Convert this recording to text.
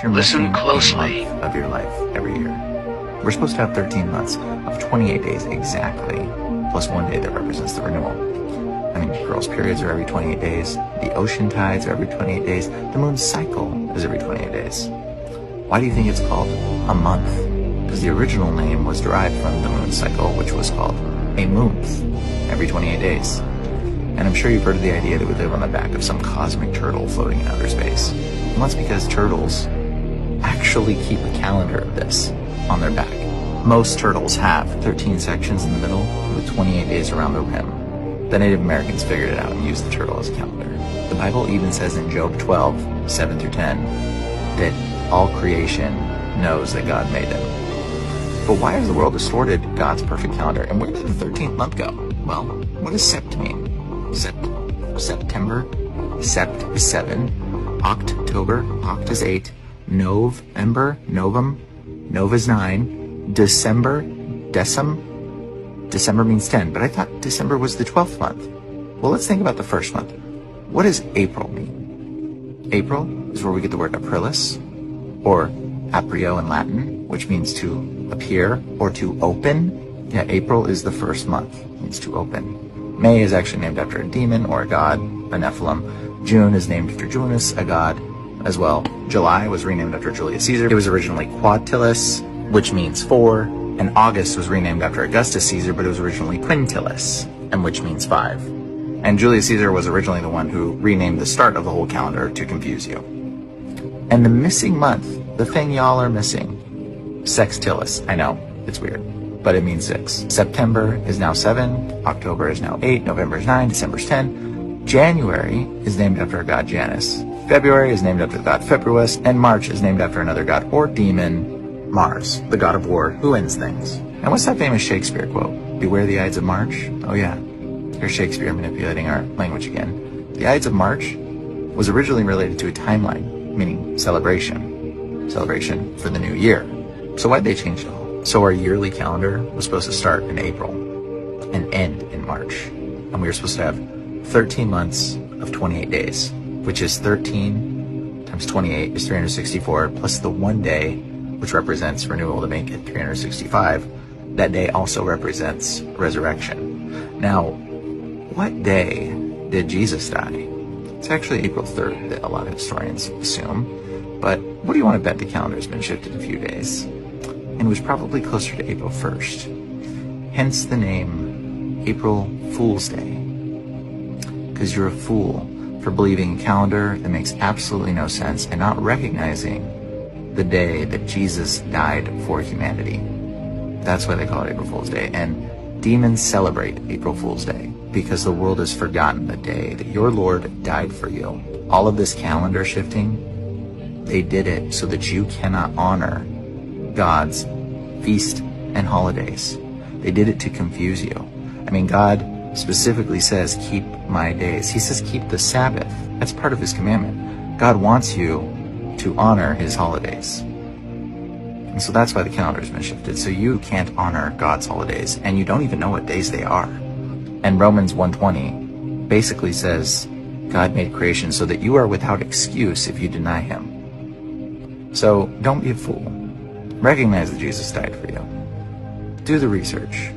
You're Listen missing closely. a month of your life every year. We're supposed to have 13 months of 28 days exactly, plus one day that represents the renewal. I mean, girls' periods are every 28 days, the ocean tides are every 28 days, the moon's cycle is every 28 days. Why do you think it's called a month? Because the original name was derived from the moon cycle, which was called a moonth, every 28 days. And I'm sure you've heard of the idea that we live on the back of some cosmic turtle floating in outer space. Well, that's because turtles actually keep a calendar of this on their back. Most turtles have 13 sections in the middle with 28 days around the rim. The Native Americans figured it out and used the turtle as a calendar. The Bible even says in Job 12, 7 through 10, that all creation knows that God made them. But why has the world distorted God's perfect calendar? And where did the 13th month go? Well, what does sept mean? September? Sept is 7. October, oct is 8. November, novum, nov is 9. December, December means 10, but I thought December was the 12th month. Well, let's think about the first month. What does April mean? April is where we get the word aprilis, or aprio in Latin, which means to appear or to open. Yeah, April is the first month, means to open. May is actually named after a demon or a god, a Nephilim. June is named after Janus, a god as well. July was renamed after Julius Caesar. It was originally Quintilis, which means 4, and August was renamed after Augustus Caesar, but it was originally Quintilis, and which means 5. And Julius Caesar was originally the one who renamed the start of the whole calendar to confuse you. And the missing month, the thing y'all are missing, Sextilis. I know, it's weird, but it means 6. September is now 7, October is now 8, November is 9, December is 10. January is named after a god Janus. February is named after the god Februus, and March is named after another god or demon, Mars, the god of war, who ends things. And what's that famous Shakespeare quote? Beware the Ides of March? Oh yeah, here's Shakespeare manipulating our language again. The Ides of March was originally related to a timeline, meaning celebration. Celebration for the new year. So why'd they change it all? So our yearly calendar was supposed to start in April and end in March. And we were supposed to have 13 months of 28 days, which is 13 times 28 is 364, plus the one day, which represents renewal to make it 365. That day also represents resurrection. Now, what day did Jesus die? It's actually April 3rd that a lot of historians assume. But what do you want to bet the calendar's been shifted a few days? And it was probably closer to April 1st. Hence the name April Fool's Day. Because you're a fool for believing a calendar that makes absolutely no sense and not recognizing the day that Jesus died for humanity. That's why they call it April Fool's Day. And demons celebrate April Fool's Day because the world has forgotten the day that your Lord died for you. All of this calendar shifting, they did it so that you cannot honor God's feast and holidays. They did it to confuse you. I mean, God specifically says, keep my days. He says, keep the Sabbath. That's part of his commandment. God wants you to honor his holidays. And so that's why the calendar's been shifted. So you can't honor God's holidays, and you don't even know what days they are. And Romans 1:20 basically says, God made creation so that you are without excuse if you deny him. So don't be a fool. Recognize that Jesus died for you. Do the research.